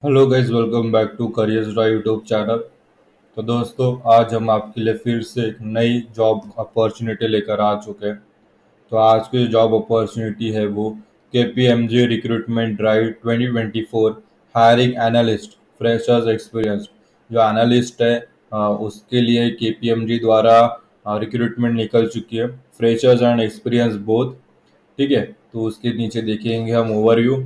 Hello guys, welcome back to Careers Drive YouTube channel. तो दोस्तों, आज हम आपके लिए फिर से एक नई जॉब अपॉर्चुनिटी लेकर आ चुके हैं। तो आज की जो जॉब अपॉर्चुनिटी है वो KPMG recruitment drive 2024 hiring analyst freshers experience. जो एनालिस्ट है उसके लिए केपीएमजी द्वारा रिक्रूटमेंट निकल चुकी है, फ्रेशर्स एंड एक्सपीरियंस बोथ। ठीक है, तो उसके नीचे देखेंगे हम overview.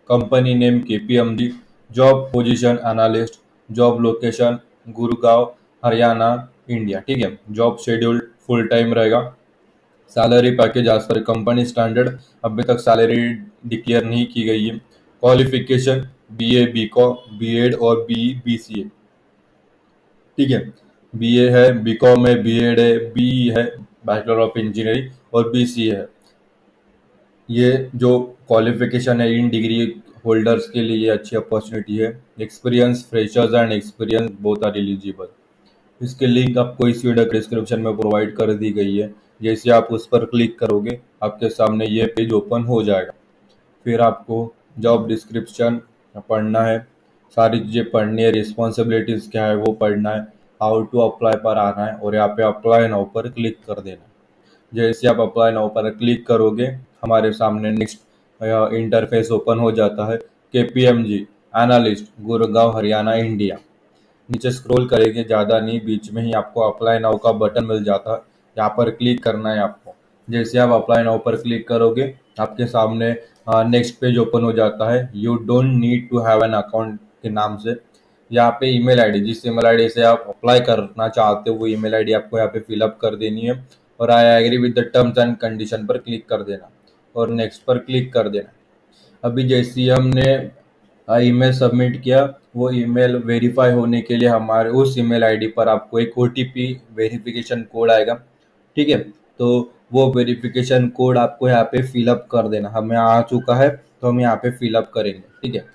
Company name KPMG, job position analyst, job location Gurgaon Haryana India. ठीक है, जॉब शेड्यूल फुल टाइम रहेगा। सैलरी पैकेज आज पर कंपनी स्टैंडर्ड, अभी तक सैलरी डिक्लेयर नहीं की गई है। क्वालिफिकेशन बीए बीकॉम बीएड और बीसीए। ठीक है, बीए है, बीकॉम है, बीएड है, बीई है, बैचलर ऑफ इंजीनियरिंग, और बीसीए है। ये जो क्वालिफिकेशन है इन डिग्री होल्डर्स के लिए ये अच्छी अपॉर्चुनिटी है। Experience freshers and experience both are eligible. इसके लिंक आपको इस वीडियो के डिस्क्रिप्शन में प्रोवाइड कर दी गई है। जैसे आप उस पर क्लिक करोगे आपके सामने ये पेज ओपन हो जाएगा। फिर आपको जॉब डिस्क्रिप्शन पढ़ना है, सारी चीज़ें पढ़नी है, रिस्पॉन्सिबिलिटीज़ क्या है वो पढ़ना है, हाउ टू अप्लाई पर आना है और यहाँ पे अप्लाई नाउ पर क्लिक कर देना है। जैसे आप अप्लाई नाउ पर क्लिक करोगे हमारे सामने नेक्स्ट इंटरफेस ओपन हो जाता है। KPMG analyst Gurgaon Haryana India. नीचे स्क्रॉल करेंगे, ज़्यादा नहीं, बीच में ही आपको अप्लाई नाउ का बटन मिल जाता है। यहाँ पर क्लिक करना है आपको। जैसे आप अप्लाई नाउ पर क्लिक करोगे आपके सामने नेक्स्ट पेज ओपन हो जाता है। You don't need to have an account के नाम से। यहाँ पे ईमेल आईडी, जिस ईमेल आईडी से आप अप्लाई करना चाहते हो वो ईमेल आईडी आपको यहाँ पे फिलअप कर देनी है और I agree with the terms and condition पर क्लिक कर देना और नेक्स्ट पर क्लिक कर देना। अभी जैसे ही हमने ईमेल सबमिट किया, वो ईमेल वेरीफाई होने के लिए हमारे उस ईमेल आईडी पर आपको एक ओटीपी वेरिफिकेशन कोड आएगा। ठीक है, तो वो वेरिफिकेशन कोड आपको यहाँ पे फिलअप कर देना। हमें आ चुका है तो हम यहाँ पे फिलअप करेंगे। ठीक है,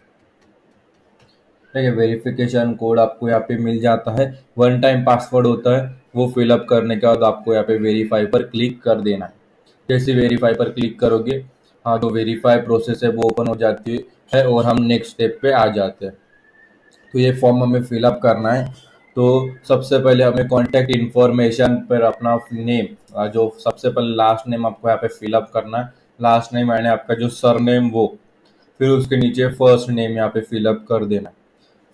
ठीक है, वेरिफिकेशन कोड आपको यहाँ पे मिल जाता है। वन टाइम पासवर्ड होता है, वो फिलअप करने के बाद आपको यहाँ पे वेरीफाई पर क्लिक कर देना है। जैसे वेरीफाई पर क्लिक करोगे, हाँ, जो वेरीफाई प्रोसेस है वो ओपन हो जाती है और हम नेक्स्ट स्टेप पे आ जाते हैं। तो ये फॉर्म हमें फिलअप करना है। तो सबसे पहले हमें कॉन्टैक्ट इन्फॉर्मेशन पर अपना नेम, जो सबसे पहले लास्ट नेम आपको यहाँ पे फिलअप करना है। लास्ट नेम यानी आपका जो सरनेम वो, फिर उसके नीचे फर्स्ट नेम यहाँ पे फिलअप कर देना है।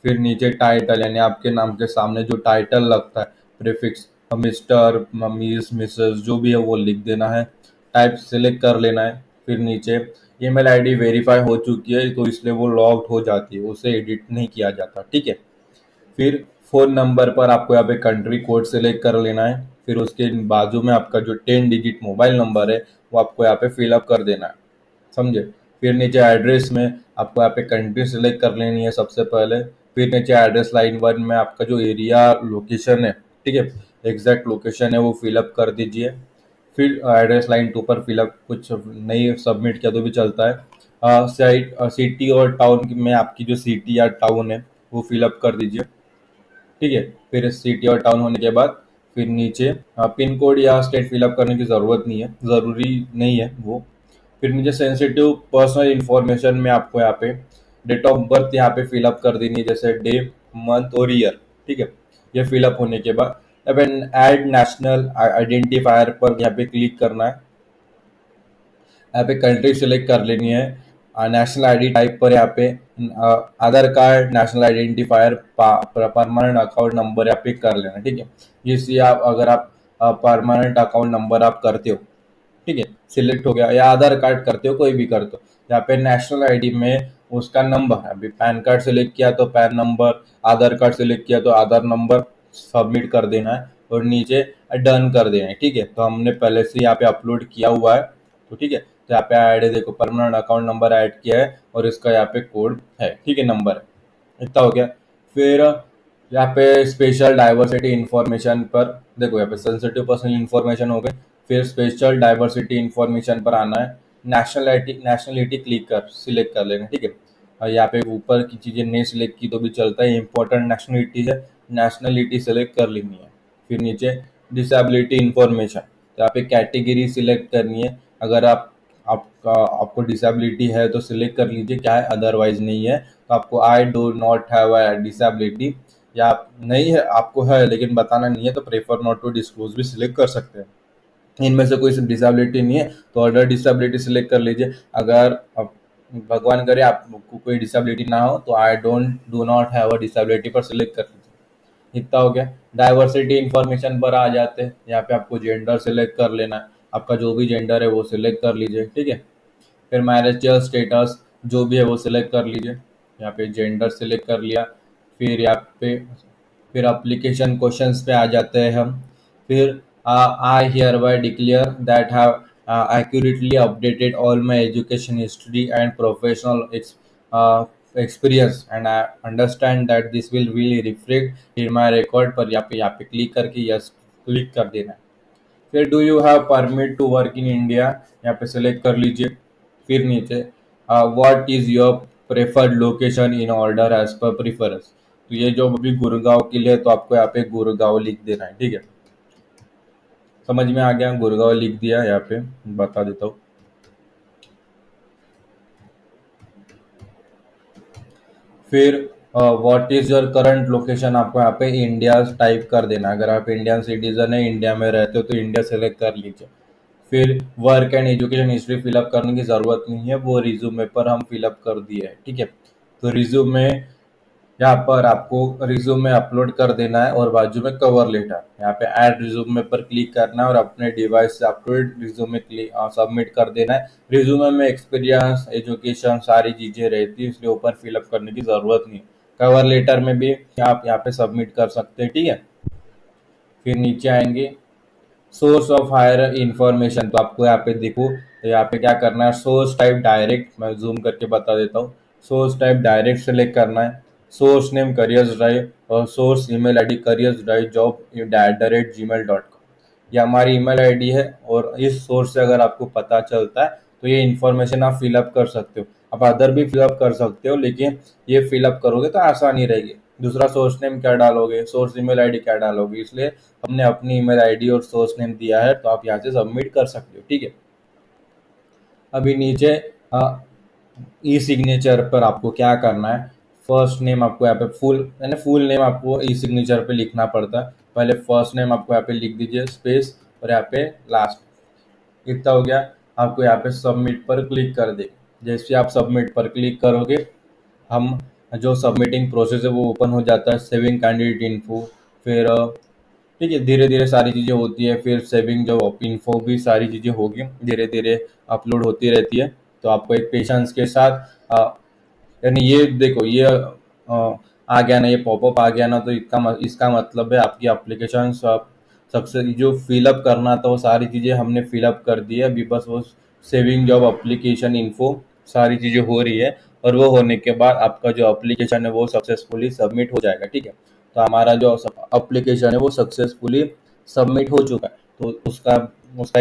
फिर नीचे टाइटल यानी आपके नाम के सामने जो टाइटल लगता है, प्रीफिक्स, मिस्टर मिस मिसेस जो भी है वो लिख देना है। टाइप सेलेक्ट कर लेना है। फिर नीचे ईमेल आईडी वेरीफाई हो चुकी है तो इसलिए वो लॉग्ड हो जाती है, उसे एडिट नहीं किया जाता। ठीक है, फिर फ़ोन नंबर पर आपको यहाँ पे कंट्री कोड सेलेक्ट कर लेना है। फिर उसके बाजू में आपका जो 10 डिजिट मोबाइल नंबर है वो आपको यहाँ पे फिलअप कर देना है। समझे। फिर नीचे एड्रेस में आपको यहाँ पे कंट्री सेलेक्ट कर लेनी है सबसे पहले। फिर नीचे एड्रेस लाइन 1 में आपका जो एरिया लोकेशन है, ठीक है, एग्जैक्ट लोकेशन है वो फिलअप कर दीजिए। फिर एड्रेस लाइन 2 पर फिलअप कुछ नहीं सबमिट किया तो भी चलता है। साइट सिटी और टाउन में आपकी जो सिटी या टाउन है वो फिलअप कर दीजिए। ठीक है, फिर सिटी और टाउन होने के बाद फिर नीचे पिन कोड या स्टेट फिलअप करने की ज़रूरत नहीं है, ज़रूरी नहीं है वो। फिर नीचे सेंसिटिव पर्सनल इंफॉर्मेशन में आपको यहाँ पे डेट ऑफ बर्थ यहाँ पे फिलअप कर देनी है, जैसे डे, मंथ और ईयर। ठीक है, ये फिलअप होने के बाद अब ऐड नेशनल आइडेंटिफायर पर यहाँ पे क्लिक करना है। यहाँ पे कंट्री सेलेक्ट कर लेनी है। नेशनल आईडी टाइप पर यहाँ पे Aadhaar card, national identifier, permanent account number यहाँ पे कर लेना। ठीक है, जिससे आप अगर आप परमानेंट अकाउंट नंबर आप करते हो, ठीक है, सिलेक्ट हो गया, या आधार कार्ड करते हो, कोई भी करते हो। यहाँ पे नेशनल आईडी में उसका नंबर है, अभी पैन कार्ड सेलेक्ट किया तो पैन नंबर, आधार कार्ड सेलेक्ट किया तो आधार नंबर सबमिट कर देना है और नीचे डन कर देना है। ठीक है, तो हमने पहले से यहाँ पे अपलोड किया हुआ है। तो ठीक है, तो यहाँ पे ऐड है, देखो परमानेंट अकाउंट नंबर ऐड किया है और इसका यहाँ पे कोड है। ठीक है, नंबर है, इतना हो गया। फिर यहाँ पे स्पेशल डाइवर्सिटी इंफॉर्मेशन पर देखो, यहाँ पे सेंसिटिव पर्सनल इंफॉर्मेशन हो गई। फिर स्पेशल डाइवर्सिटी इंफॉर्मेशन पर आना है। नेशनलिटी क्लिक कर सिलेक्ट कर लेना। ठीक है, और यहाँ पे ऊपर की चीज़ें नहीं सिलेक्ट की तो भी चलता है, इंपॉर्टेंट नेशनलिटी है, नेशनलिटी सेलेक्ट कर लेनी है। फिर नीचे डिसेबिलिटी इंफॉर्मेशन, तो यहाँ पे कैटेगरी सिलेक्ट करनी है। अगर आपका आपको डिसेबिलिटी है तो सिलेक्ट कर लीजिए, क्या है, अदरवाइज नहीं है तो आपको I do not have a disability, या नहीं है, आपको है लेकिन बताना नहीं है, तो प्रेफर नॉट टू डिस्क्लोज भी सिलेक्ट कर सकते हैं। इनमें से कोई डिसेबिलिटी नहीं है तो अदर डिसेबिलिटी सिलेक्ट कर लीजिए। अगर भगवान करे आपको कोई डिसेबिलिटी ना हो तो I don't do not have a disability पर सिलेक्ट कर लीजिए। इतना हो गया। डाइवर्सिटी इंफॉर्मेशन पर आ जाते हैं। यहाँ पे आपको जेंडर सिलेक्ट कर लेना है, आपका जो भी जेंडर है वो सिलेक्ट कर लीजिए, ठीक है। फिर मैरिजल स्टेटस जो भी है वो सिलेक्ट कर लीजिए। यहाँ पे जेंडर सिलेक्ट कर लिया। फिर यहाँ पे फिर अप्लीकेशन क्वेश्चंस पे आ जाते हैं हम। फिर I hear bye declare that have accurately updated all my education history and professional experience, and I understand that this will really reflect in my record। पर यहाँ पे क्लिक करके यस क्लिक कर देना है। फिर do you have permit to work in India, यहाँ पे सेलेक्ट कर लीजिए। फिर नीचे what is your preferred location in order as per preference, तो ये जो अभी गुड़गांव के लिए है, तो आपको यहाँ पे गुड़गांव लिख देना है, ठीक है। समझ में आ गया, गुड़गांव लिख दिया। यहाँ पे बता देता हूँ। फिर what is your current location, आपको यहाँ पे इंडिया टाइप कर देना है। अगर आप इंडियन सिटीजन है, इंडिया में रहते हो, तो इंडिया सेलेक्ट कर लीजिए। फिर work and education history fill up करने की ज़रूरत नहीं है, वो रिज्यूमे पर हम फिलअप कर दिए है, ठीक है। तो रिज्यूमे यहाँ पर आपको रिज्यूमे अपलोड कर देना है और बाजू में कवर लेटर, यहाँ पे ऐड रिज्यूमे पर क्लिक करना है और अपने डिवाइस से अपलोड रिज्यूमे सबमिट कर देना है। रिज्यूमे में एक्सपीरियंस, एजुकेशन सारी चीज़ें रहती है, इसलिए ऊपर फिलअप करने की ज़रूरत नहीं है। कवर लेटर में भी आप यहाँ पे सबमिट कर सकते हैं, ठीक है। फिर नीचे आएंगे सोर्स ऑफ हायर इंफॉर्मेशन, तो आपको यहाँ पे देखो, तो यहाँ पे क्या करना है, सोर्स टाइप डायरेक्ट, मैं जूम करके बता देता हूँ। सोर्स टाइप डायरेक्ट सेलेक्ट करना है। सोर्स नेम करियर्स ड्राइव और source email ID careers drive job @gmail.com, ये हमारी ईमेल आईडी है। और इस सोर्स से अगर आपको पता चलता है तो ये इन्फॉर्मेशन आप फिलअप कर सकते हो। आप अदर भी फिलअप कर सकते हो, लेकिन ये फिलअप करोगे तो आसानी रहेगी। दूसरा सोर्स नेम क्या डालोगे, सोर्स ईमेल आईडी क्या डालोगे, इसलिए हमने अपनी ईमेल आईडी और सोर्स नेम दिया है, तो आप यहाँ से सबमिट कर सकते हो, ठीक है। अभी नीचे ई सिग्नेचर पर आपको क्या करना है, फर्स्ट नेम आपको यहाँ पे फुल नेम आपको ई सिग्नेचर पे लिखना पड़ता है। पहले फर्स्ट नेम आपको यहाँ पे लिख दीजिए स्पेस और यहाँ पे लास्ट, इतना हो गया। आपको यहाँ पे सबमिट पर क्लिक कर दे। जैसे आप सबमिट पर क्लिक करोगे, हम जो सबमिटिंग प्रोसेस है वो ओपन हो जाता है, सेविंग कैंडिडेट इन्फो। फिर ठीक है, धीरे धीरे सारी चीज़ें होती है। फिर सेविंग जो इन्फो भी सारी चीज़ें होगी, धीरे धीरे अपलोड होती रहती है। तो आपको एक पेशेंस के साथ यानी ये देखो, ये आ गया ना, ये पॉपअप आ गया ना, तो इसका मतलब है आपकी एप्लीकेशन सबसे जो फिलअप करना था वो सारी चीज़ें हमने फिलअप कर दी है। अभी बस वो सेविंग जॉब एप्लीकेशन इन्फो सारी चीज़ें हो रही है, और वो होने के बाद आपका जो एप्लीकेशन है वो सक्सेसफुली सबमिट हो जाएगा, ठीक है। तो हमारा जो एप्लीकेशन है वो सक्सेसफुली सबमिट हो चुका है। तो उसका उसका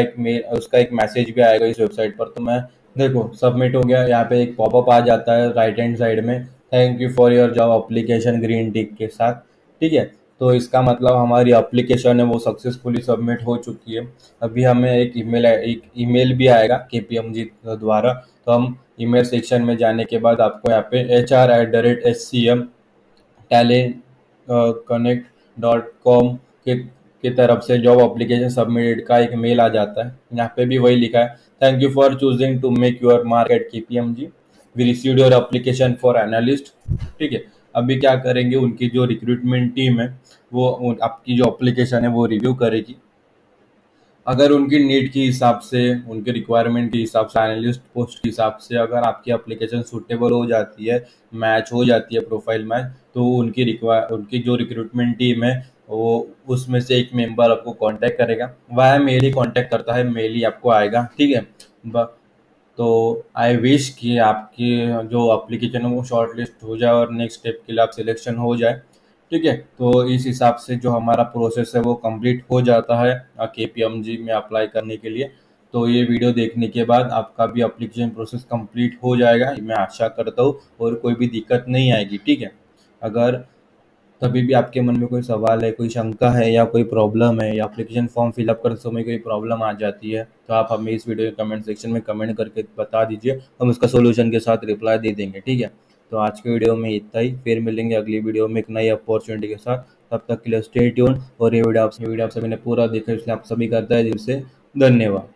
एक मैसेज भी आएगा इस वेबसाइट पर। तो मैं देखो सबमिट हो गया, यहाँ पे एक पॉपअप आ जाता है राइट हैंड साइड में, thank you for your job application green टिक के साथ, ठीक है। तो इसका मतलब हमारी एप्लीकेशन है वो सक्सेसफुली सबमिट हो चुकी है। अभी हमें एक ईमेल भी आएगा KPMG द्वारा। तो हम ईमेल सेक्शन में जाने के बाद आपको यहाँ पे HR@SCM टैलेंट connect.com की तरफ से जॉब एप्लीकेशन सबमिटेड का एक मेल आ जाता है। यहाँ पे भी वही लिखा है, thank you for choosing to make your mark at KPMG, we received your application for analyst, ठीक है। अभी क्या करेंगे, उनकी जो रिक्रूटमेंट टीम है वो आपकी जो एप्लीकेशन है वो रिव्यू करेगी। अगर उनकी नीड के हिसाब से, उनके रिक्वायरमेंट के हिसाब से, एनालिस्ट पोस्ट के हिसाब से अगर आपकी एप्लीकेशन सूटेबल हो जाती है, मैच हो जाती है, प्रोफाइल मैच, तो उनकी जो रिक्रूटमेंट टीम है वो उसमें से एक मेंबर आपको कांटेक्ट करेगा। वह मेल ही कांटेक्ट करता है, मेल ही आपको आएगा, ठीक है। तो आई विश कि आपकी जो एप्लीकेशन है वो शॉर्ट लिस्ट हो जाए और नेक्स्ट स्टेप के लिए आप सिलेक्शन हो जाए, ठीक है। तो इस हिसाब से जो हमारा प्रोसेस है वो कंप्लीट हो जाता है KPMG में अप्लाई करने के लिए। तो ये वीडियो देखने के बाद आपका भी एप्लीकेशन प्रोसेस कंप्लीट हो जाएगा, मैं आशा करता हूँ, और कोई भी दिक्कत नहीं आएगी, ठीक है। अगर कभी भी आपके मन में कोई सवाल है, कोई शंका है, या कोई प्रॉब्लम है, या एप्लीकेशन फॉर्म फिलअप करते समय कोई प्रॉब्लम आ जाती है, तो आप हमें इस वीडियो के कमेंट सेक्शन में कमेंट करके बता दीजिए, हम उसका सोल्यूशन के साथ रिप्लाई दे देंगे, ठीक है। तो आज के वीडियो में इतना ही, फिर मिलेंगे अगली वीडियो में एक नई अपॉर्चुनिटी के साथ। तब तक के लिए स्टे ट्यून। और ये वीडियो आप सभी ने पूरा देखा, इसलिए आप सभी करता है दिल से धन्यवाद।